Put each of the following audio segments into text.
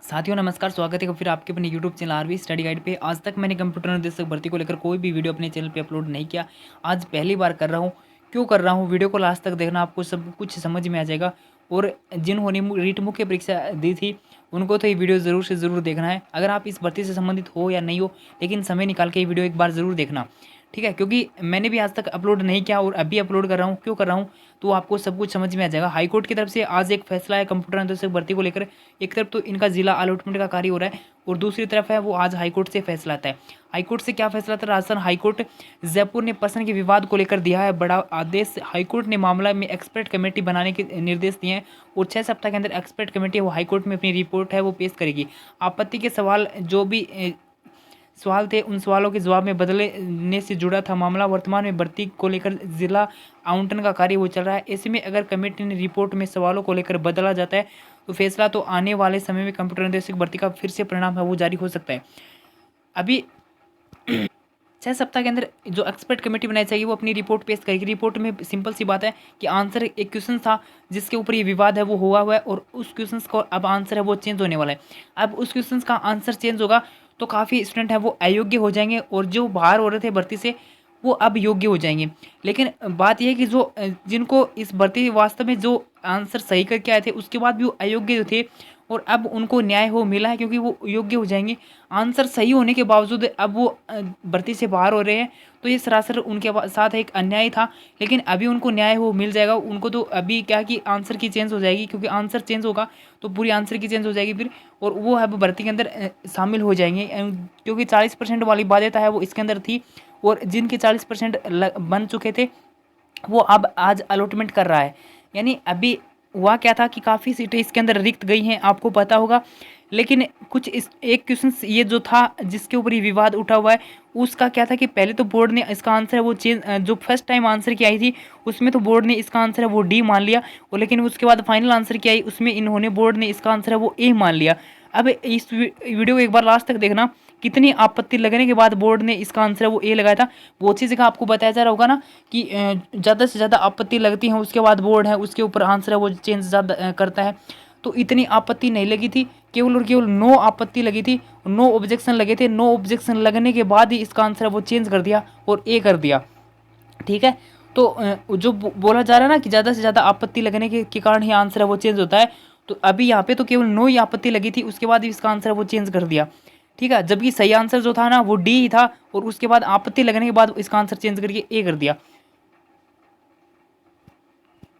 साथियों नमस्कार, स्वागत है फिर आपके अपने YouTube channel RV study guide पे। आज तक मैंने कंप्यूटर निर्देशक भर्ती को लेकर कोई भी वीडियो अपने चैनल पे अपलोड नहीं किया। आज पहली बार कर रहा हूँ। क्यों कर रहा हूँ, वीडियो को लास्ट तक देखना, आपको सब कुछ समझ में आ जाएगा। और जिन्होंने रीट मुख्य परीक्षा दी थी उनको तो ये वीडियो ज़रूर से ज़रूर देखना है। अगर आप इस भर्ती से संबंधित हो या नहीं हो, लेकिन समय निकाल के ये वीडियो एक बार ज़रूर देखना, ठीक है। क्योंकि मैंने भी आज तक अपलोड नहीं किया और अभी अपलोड कर रहा हूँ। क्यों कर रहा हूँ तो आपको सब कुछ समझ में आ जाएगा। हाईकोर्ट की तरफ से आज एक फैसला है कंप्यूटर निर्देशक भर्ती को लेकर। एक तरफ तो इनका जिला अलॉटमेंट का कार्य हो रहा है और दूसरी तरफ है वो आज हाईकोर्ट से फैसला आता है। हाईकोर्ट से क्या फैसला था? राजस्थान हाईकोर्ट जयपुर ने पसंद के विवाद को लेकर दिया है बड़ा आदेश। हाईकोर्ट ने मामला में एक्सपर्ट कमेटी बनाने के निर्देश दिए हैं और 6 सप्ताह के अंदर एक्सपर्ट कमेटी वो हाईकोर्ट में अपनी रिपोर्ट है वो पेश करेगी। आपत्ति के सवाल जो भी सवाल थे उन सवालों के जवाब में बदलने से जुड़ा था मामला। वर्तमान में भर्ती को लेकर जिला आवंटन का कार्य वो चल रहा है। ऐसे में अगर कमेटी ने रिपोर्ट में सवालों को लेकर बदला जाता है तो फैसला तो आने वाले समय में कंप्यूटर निर्देशक भर्ती का फिर से परिणाम है वो जारी हो सकता है। अभी 6 सप्ताह के अंदर जो एक्सपर्ट कमेटी बनाई जाएगी वो अपनी रिपोर्ट पेश करेगी। रिपोर्ट में सिंपल सी बात है कि आंसर एक क्वेश्चन था जिसके ऊपर ये विवाद है वो हुआ है और उस क्वेश्चन को अब आंसर है वो चेंज होने वाला है। अब उस क्वेश्चन का आंसर चेंज होगा तो काफ़ी स्टूडेंट है वो अयोग्य हो जाएंगे और जो बाहर हो रहे थे भर्ती से वो अब योग्य हो जाएंगे। लेकिन बात यह है कि जो जिनको इस भर्ती वास्तव में जो आंसर सही करके आए थे उसके बाद भी वो अयोग्य थे और अब उनको न्याय हो मिला है क्योंकि वो योग्य हो जाएंगे। आंसर सही होने के बावजूद अब वो भर्ती से बाहर हो रहे हैं तो ये सरासर उनके साथ एक अन्याय था। लेकिन अभी उनको न्याय हो मिल जाएगा। उनको तो अभी क्या कि आंसर की चेंज हो जाएगी क्योंकि आंसर चेंज होगा तो पूरी आंसर की चेंज हो जाएगी फिर और वो अब भर्ती के अंदर शामिल हो जाएंगे क्योंकि 40% वाली बाध्यता है वो इसके अंदर थी और जिनके 40% बन चुके थे वो अब आज अलॉटमेंट कर रहा है। यानी अभी हुआ क्या था कि काफ़ी सीटें इसके अंदर रिक्त गई हैं, आपको पता होगा। लेकिन कुछ इस एक क्वेश्चन ये जो था जिसके ऊपर ये विवाद उठा हुआ है उसका क्या था कि पहले तो बोर्ड ने इसका आंसर है वो चेंज जो फर्स्ट टाइम आंसर की आई थी उसमें तो बोर्ड ने इसका आंसर है वो डी मान लिया और लेकिन उसके बाद फाइनल आंसर की आई उसमें इन्होंने बोर्ड ने इसका आंसर है वो ए मान लिया। अब इस वीडियो को एक बार लास्ट तक देखना, कितनी आपत्ति लगने के बाद बोर्ड ने इसका आंसर है वो ए लगाया था। वो अच्छी जगह आपको बताया जा रहा होगा ना कि ज़्यादा से ज़्यादा आपत्ति लगती है उसके बाद बोर्ड है उसके ऊपर आंसर है वो चेंज ज़्यादा करता है। तो इतनी आपत्ति नहीं लगी थी, केवल और केवल 9 आपत्ति लगी थी, 9 ऑब्जेक्शन लगे थे। 9 ऑब्जेक्शन लगने के बाद ही इसका आंसर है वो चेंज कर दिया और ए कर दिया, ठीक है। तो जो बोला जा रहा है ना कि ज़्यादा से ज़्यादा आपत्ति लगने के कारण ही आंसर है वो चेंज होता है, तो अभी यहाँ पे तो केवल 9 ही आपत्ति लगी थी उसके बाद इसका आंसर वो चेंज कर दिया, ठीक है। जबकि सही आंसर जो था ना वो डी ही था और उसके बाद आपत्ति लगने के बाद इसका आंसर चेंज करके ए कर दिया।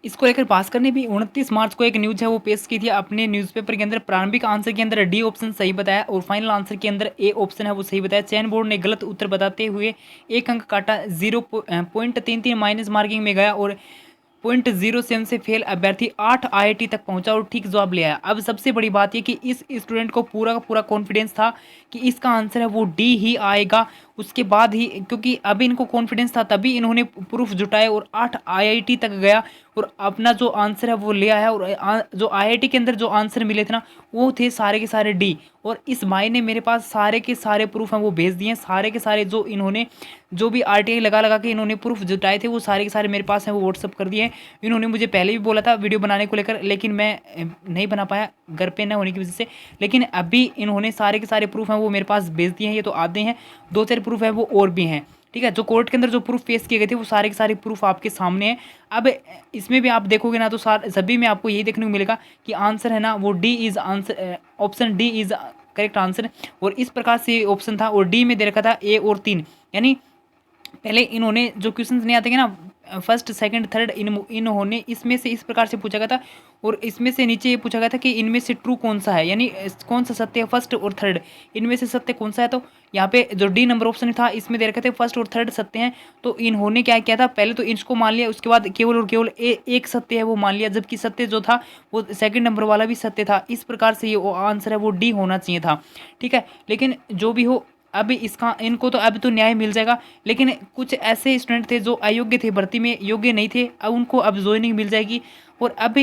इसको लेकर भास्कर ने भी 29 मार्च को एक न्यूज है वो पेश की थी अपने न्यूज़पेपर के अंदर। प्रारंभिक आंसर के अंदर डी ऑप्शन सही बताया और फाइनल आंसर के अंदर ए ऑप्शन है वो सही बताया। चयन बोर्ड ने गलत उत्तर बताते हुए एक अंक काटा, 0.33 माइनस मार्किंग में गया और 0.07 से फेल अभ्यर्थी 8 IIT तक पहुंचा और ठीक जवाब ले आया। अब सबसे बड़ी बात यह कि इस स्टूडेंट को पूरा का पूरा कॉन्फिडेंस था कि इसका आंसर है वो डी ही आएगा। उसके बाद ही क्योंकि अभी इनको कॉन्फिडेंस था तभी इन्होंने प्रूफ जुटाए और 8 IIT तक गया और अपना जो आंसर है वो ले आया। और जो IIT के अंदर जो आंसर मिले थे ना वो थे सारे के सारे डी। और इस भाई ने मेरे पास सारे के सारे प्रूफ हैं वो भेज दिए। सारे के सारे जो इन्होंने जो भी RTI लगा लगा के इन्होंने प्रूफ जुटाए थे वो सारे के सारे मेरे पास हैं वो व्हाट्सअप कर दिए हैं। इन्होंने मुझे पहले भी बोला था वीडियो बनाने को लेकर लेकिन मैं नहीं बना पाया घर पे न होने की वजह से। लेकिन अभी इन्होंने सारे के सारे प्रूफ हैं वो मेरे पास भेज दिए हैं। ये तो आते हैं, 2-4 प्रूफ है वो और भी हैं, ठीक है। जो कोर्ट के अंदर जो प्रूफ पेश किए गए थे वो सारे के सारे प्रूफ आपके सामने हैं। अब इसमें भी आप देखोगे ना तो सभी में आपको यही देखने को मिलेगा कि आंसर है ना वो D is answer, option D is correct answer. और इस प्रकार से ऑप्शन था और डी में दे रखा था ए और 3। यानी पहले इन्होंने जो क्वेश्चन नहीं आते ना फर्स्ट सेकंड थर्ड इन्होंने इसमें से इस प्रकार से पूछा गया था और इसमें से नीचे ये पूछा गया था कि इनमें से ट्रू कौन सा है, यानी कौन सा सत्य है फर्स्ट और थर्ड, इनमें से सत्य कौन सा है। तो यहाँ पे जो डी नंबर ऑप्शन था इसमें दे रखे थे फर्स्ट और थर्ड सत्य हैं। तो इन्होंने क्या किया था, पहले तो इसको मान लिया उसके बाद केवल और केवल एक सत्य है वो मान लिया, जबकि सत्य जो था वो सेकंड नंबर वाला भी सत्य था। इस प्रकार से ये आंसर है वो डी होना चाहिए था, ठीक है। लेकिन जो भी हो अभी इसका इनको तो अब तो न्याय मिल जाएगा। लेकिन कुछ ऐसे स्टूडेंट थे जो अयोग्य थे, भर्ती में योग्य नहीं थे, अब उनको अब ज्वाइनिंग मिल जाएगी। और अब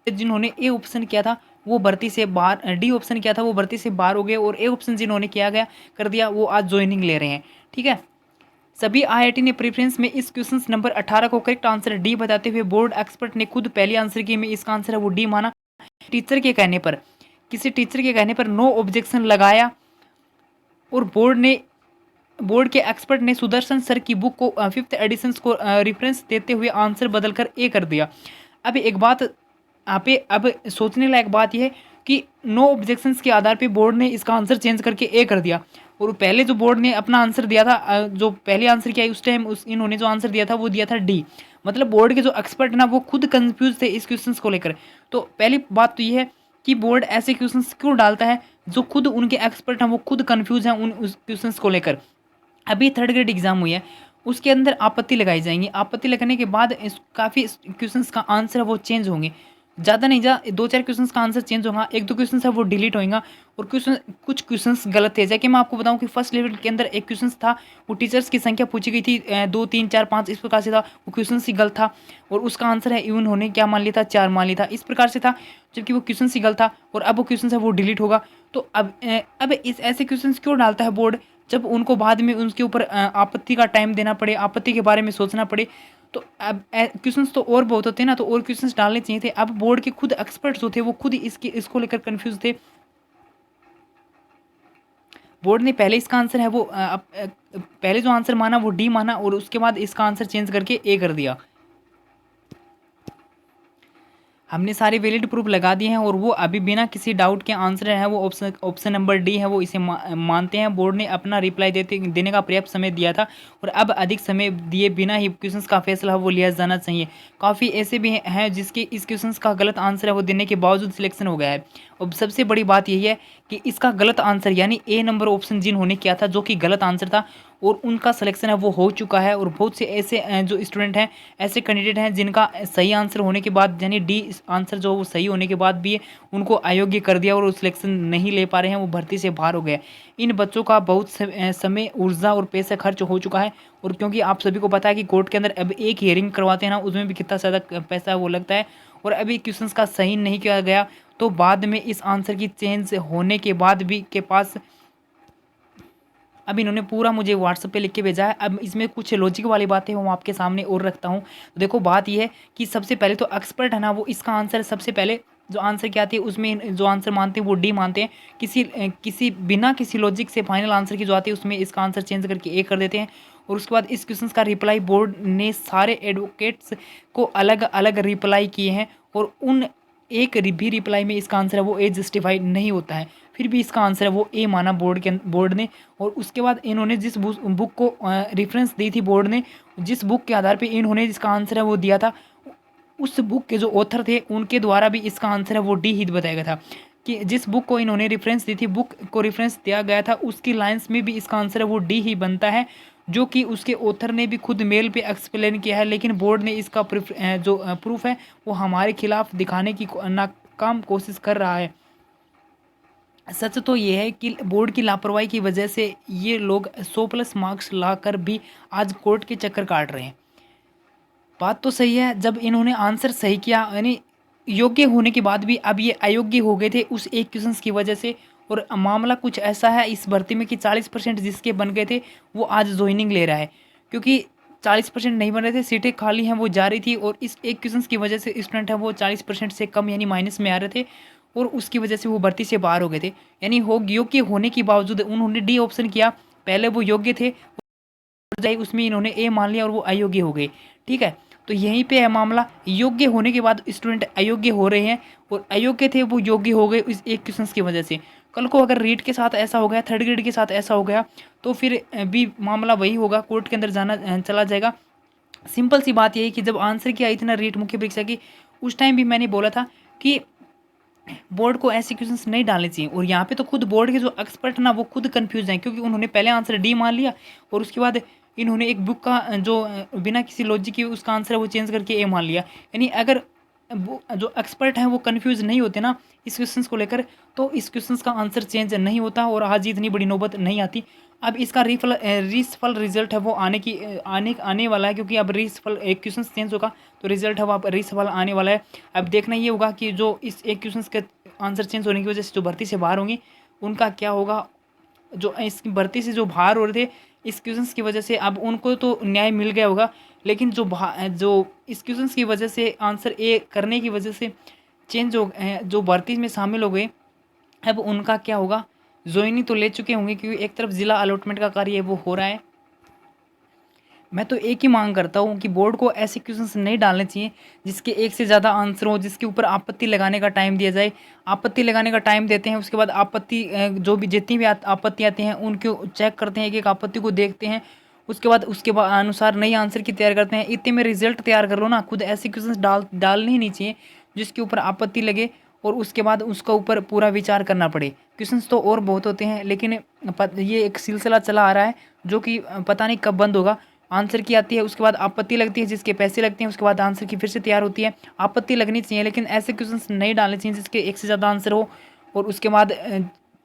जिन्होंने ए ऑप्शन किया था वो भर्ती से बाहर, डी ऑप्शन किया था वो भर्ती से बाहर हो गए और ए ऑप्शन जिन्होंने किया गया कर दिया वो आज ज्वाइनिंग ले रहे हैं, ठीक है। सभी IIT ने प्रेफरेंस में इस क्वेश्चन नंबर 18 को करेक्ट आंसर डी बताते हुए बोर्ड एक्सपर्ट ने खुद पहले आंसर की में इसका आंसर है वो डी माना टीचर के कहने पर। किसी टीचर के कहने पर नो ऑब्जेक्शन लगाया और बोर्ड के एक्सपर्ट ने सुदर्शन सर की बुक को 5th एडिशन को रेफरेंस देते हुए आंसर बदलकर ए कर दिया। अब एक बात यहाँ पे अब सोचने लायक बात यह है कि नो ऑब्जेक्शंस के आधार पे बोर्ड ने इसका आंसर चेंज करके ए कर दिया, और पहले जो बोर्ड ने अपना आंसर दिया था, जो पहले आंसर किया उस टाइम इन्होंने जो आंसर दिया था वो दिया था डी। मतलब बोर्ड के जो एक्सपर्ट ना वो खुद कंफ्यूज थे इस क्वेश्चंस को लेकर। तो पहली बात तो ये है कि बोर्ड ऐसे क्वेश्चंस क्यों डालता है जो खुद उनके एक्सपर्ट हैं वो खुद कंफ्यूज हैं उन उस क्वेश्चंस को लेकर। अभी 3rd ग्रेड एग्जाम हुई है, उसके अंदर आपत्ति लगाई जाएंगी, आपत्ति लगाने के बाद काफ़ी क्वेश्चंस का आंसर है वो चेंज होंगे, ज़्यादा नहीं, 2-4 क्वेश्चंस का आंसर चेंज होगा, 1-2 क्वेश्चन है वो डिलीट होगा, और कुछ क्वेश्चंस गलत थे। जैसे मैं आपको बताऊं कि फर्स्ट लेवल के अंदर एक क्वेश्चन था, वो टीचर्स की संख्या पूछी गई थी 2, 3, 4, 5 इस प्रकार से था, वो क्वेश्चन ही गलत था, और उसका आंसर है उन्होंने क्या मान लिया था, 4 मान लिया था, इस प्रकार से था, जबकि वो क्वेश्चन ही गलत था, और अब वो क्वेश्चन है वो डिलीट होगा। तो अब इस ऐसे क्वेश्चन क्यों डालता है बोर्ड, जब उनको बाद में उनके ऊपर आपत्ति का टाइम देना पड़े, आपत्ति के बारे में सोचना पड़े। तो अब क्वेश्चंस तो और बहुत होते हैं ना, तो और क्वेश्चंस डालने चाहिए थे। अब बोर्ड के खुद एक्सपर्ट्स जो थे वो खुद इसको लेकर कंफ्यूज थे। बोर्ड ने पहले इसका आंसर है वो पहले जो आंसर माना वो डी माना, और उसके बाद इसका आंसर चेंज करके ए कर दिया। हमने सारे वैलिड प्रूफ लगा दिए हैं, और वो अभी बिना किसी डाउट के आंसर है वो ऑप्शन नंबर डी है, वो इसे मानते हैं। बोर्ड ने अपना रिप्लाई देने का पर्याप्त समय दिया था, और अब अधिक समय दिए बिना ही क्वेश्चंस का फैसला वो लिया जाना चाहिए। काफ़ी ऐसे भी हैं जिसके इस क्वेश्चंस का गलत आंसर है वो देने के बावजूद सिलेक्शन हो गया है। अब सबसे बड़ी बात यही है कि इसका गलत आंसर यानी ए नंबर ऑप्शन जिन्होंने किया था जो कि गलत आंसर था, और उनका सिलेक्शन है वो हो चुका है। और बहुत से ऐसे जो स्टूडेंट हैं, ऐसे कैंडिडेट हैं जिनका सही आंसर होने के बाद यानी डी आंसर जो वो सही होने के बाद भी उनको अयोग्य कर दिया, और वो सिलेक्शन नहीं ले पा रहे हैं, वो भर्ती से बाहर हो गए। इन बच्चों का बहुत समय, ऊर्जा और पैसा खर्च हो चुका है। और क्योंकि आप सभी को पता है कि कोर्ट के अंदर अब एक हियरिंग करवाते हैं ना, उसमें भी कितना ज़्यादा पैसा वो लगता है, और अभी क्वेश्चंस का सही नहीं किया गया, तो बाद में इस आंसर की चेंज होने के बाद भी के पास अब इन्होंने पूरा मुझे व्हाट्सएप पे लिख के भेजा है। अब इसमें कुछ लॉजिक वाली बातें मैं आपके सामने और रखता हूँ। तो देखो बात यह है कि सबसे पहले तो एक्सपर्ट है ना, वो इसका आंसर सबसे पहले जो आंसर क्या आती है उसमें जो आंसर मानते हैं वो डी मानते हैं। किसी बिना किसी लॉजिक से फाइनल आंसर की जो आती है उसमें इसका आंसर चेंज करके ए कर देते हैं। और उसके बाद इस क्वेश्चन का रिप्लाई बोर्ड ने सारे एडवोकेट्स को अलग अलग रिप्लाई किए हैं, और उन एक भी रिप्लाई में इसका आंसर है वो ए जस्टिफाई नहीं होता है, फिर भी इसका आंसर है वो ए माना बोर्ड ने। और उसके बाद इन्होंने जिस बुक को रेफरेंस दी थी बोर्ड ने, जिस बुक के आधार पे इन्होंने जिसका आंसर है वो दिया था, उस बुक के जो ऑथर थे उनके द्वारा भी इसका आंसर है वो डी ही बताया गया था। कि जिस बुक को इन्होंने रेफरेंस दी थी, बुक को रेफरेंस दिया गया था, उसकी लाइन्स में भी इसका आंसर है वो डी ही बनता है, जो कि उसके ऑथर ने भी खुद मेल पे एक्सप्लेन किया है। लेकिन बोर्ड ने इसका जो प्रूफ है वो हमारे खिलाफ दिखाने की नाकाम कोशिश कर रहा है। सच तो ये है कि बोर्ड की लापरवाही की वजह से ये लोग 100+ मार्क्स लाकर भी आज कोर्ट के चक्कर काट रहे हैं। बात तो सही है, जब इन्होंने आंसर सही किया यानी योग्य होने के बाद भी अब ये अयोग्य हो गए थे उस एक क्वेश्चन की वजह से। और मामला कुछ ऐसा है इस भर्ती में कि 40% जिसके बन गए थे वो आज ज्वाइनिंग ले रहा है, क्योंकि 40% नहीं बन रहे थे, सीटें खाली हैं वो जा रही थी, और इस एक क्वेश्चन की वजह से स्टूडेंट है वो 40% से कम यानी माइनस में आ रहे थे, और उसकी वजह से वो भर्ती से बाहर हो गए थे। यानी योग्य होने के बावजूद उन्होंने डी ऑप्शन किया, पहले वो योग्य थे उसमें इन्होंने ए मान लिया और वो अयोग्य हो गए। ठीक है, तो यहीं पे है मामला, योग्य होने के बाद स्टूडेंट अयोग्य हो रहे हैं, और अयोग्य थे वो योग्य हो गए इस एक क्वेश्चन की वजह से। कल को अगर रीट के साथ ऐसा हो गया, 3rd ग्रेड के साथ ऐसा हो गया, तो फिर भी मामला वही होगा, कोर्ट के अंदर जाना चला जाएगा। सिंपल सी बात यही कि जब आंसर की आई थी ना रीट मुख्य परीक्षा की, उस टाइम भी मैंने बोला था कि बोर्ड को ऐसे क्वेश्चंस नहीं डालने चाहिए। और यहाँ पे तो खुद बोर्ड के जो एक्सपर्ट ना वो खुद कंफ्यूज हैं, क्योंकि उन्होंने पहले आंसर डी मान लिया, और उसके बाद इन्होंने एक बुक का जो बिना किसी लॉजिक के उसका आंसर है वो चेंज करके ए मान लिया। यानी अगर वो जो एक्सपर्ट हैं वो कंफ्यूज नहीं होते ना इस क्वेश्चंस को लेकर, तो इस क्वेश्चंस का आंसर चेंज नहीं होता, और आज इतनी बड़ी नौबत नहीं आती। अब इसका रीसफल रिजल्ट है वो आने वाला है, क्योंकि अब रीसफल एक क्वेश्चन चेंज होगा तो रिजल्ट है वो अब रीसफल आने वाला है। अब देखना ये होगा कि जो इस एक क्वेश्चन के आंसर चेंज होने की वजह से जो भर्ती से बाहर होंगे उनका क्या होगा। जो इस भर्ती से जो बाहर हो रहे थे इस क्वेश्चंस की वजह से, अब उनको तो न्याय मिल गया होगा, लेकिन जो इस क्वेश्चंस की वजह से आंसर ए करने की वजह से चेंज हो जो भर्ती में शामिल हो गए, अब उनका क्या होगा, ज्वाइनिंग तो ले चुके होंगे क्योंकि एक तरफ ज़िला अलॉटमेंट का कार्य है वो हो रहा है। मैं तो एक ही मांग करता हूँ कि बोर्ड को ऐसे क्वेश्चंस नहीं डालने चाहिए जिसके एक से ज़्यादा आंसर हो, जिसके ऊपर आपत्ति लगाने का टाइम दिया जाए। आपत्ति लगाने का टाइम देते हैं, उसके बाद आपत्ति जो भी जितनी भी आपत्ति आती हैं उनको चेक करते हैं, एक एक आपत्ति को देखते हैं, उसके बाद अनुसार नई आंसर की तैयार करते हैं। इतने में रिजल्ट तैयार कर लो ना, खुद ऐसे क्वेश्चन डालने ही नहीं चाहिए जिसके ऊपर आपत्ति लगे और उसके बाद उसका ऊपर पूरा विचार करना पड़े। क्वेश्चंस तो और बहुत होते हैं, लेकिन ये एक सिलसिला चला आ रहा है जो कि पता नहीं कब बंद होगा। आंसर की आती है, उसके बाद आपत्ति लगती है जिसके पैसे लगते हैं, उसके बाद आंसर की फिर से तैयार होती है। आपत्ति लगनी चाहिए लेकिन ऐसे क्वेश्चंस नहीं डालने चाहिए जिसके एक से ज़्यादा आंसर हो। और उसके बाद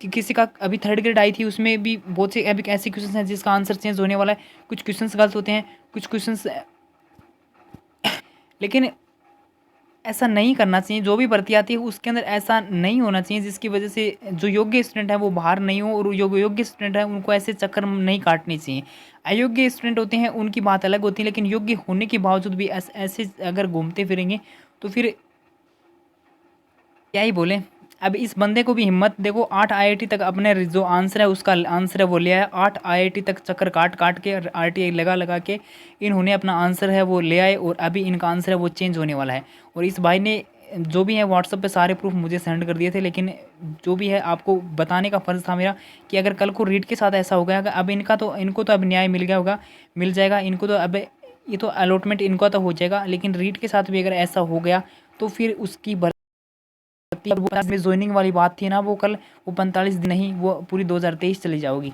किसी का अभी थर्ड ग्रेड आई थी, उसमें भी बहुत से अभी ऐसे क्वेश्चंस हैं जिसका आंसर चेंज होने वाला है। कुछ क्वेश्चंस गलत होते हैं, कुछ क्वेश्चंस लेकिन ऐसा नहीं करना चाहिए। जो भी भर्ती आती है उसके अंदर ऐसा नहीं होना चाहिए जिसकी वजह से जो योग्य स्टूडेंट है वो बाहर नहीं हो, और योग्य स्टूडेंट है उनको ऐसे चक्कर नहीं काटने चाहिए। अयोग्य स्टूडेंट होते हैं उनकी बात अलग होती है, लेकिन योग्य होने के बावजूद भी ऐसे अगर घूमते फिरेंगे तो फिर क्या ही बोले। अब इस बंदे को भी हिम्मत देखो, 8 आईआईटी तक अपने जो आंसर है उसका आंसर है वो ले आया। 8 आईआईटी तक चक्कर काट काट के आरटीआई लगा लगा के इन्होंने अपना आंसर है वो ले आए, और अभी इनका आंसर है वो चेंज होने वाला है। और इस भाई ने जो भी है व्हाट्सअप पे सारे प्रूफ मुझे सेंड कर दिए थे, लेकिन जो भी है आपको बताने का फ़र्ज़ था मेरा कि अगर कल को रीट के साथ ऐसा हो गया, अब इनको तो अब न्याय मिल गया होगा, मिल जाएगा इनको तो। अब ये तो अलॉटमेंट इनका तो हो जाएगा, लेकिन रीट के साथ भी अगर ऐसा हो गया तो फिर उसकी वो ज्वाइनिंग वाली बात थी ना, वो कल वो 45 दिन नहीं, वो पूरी 2023 चली जाओगी।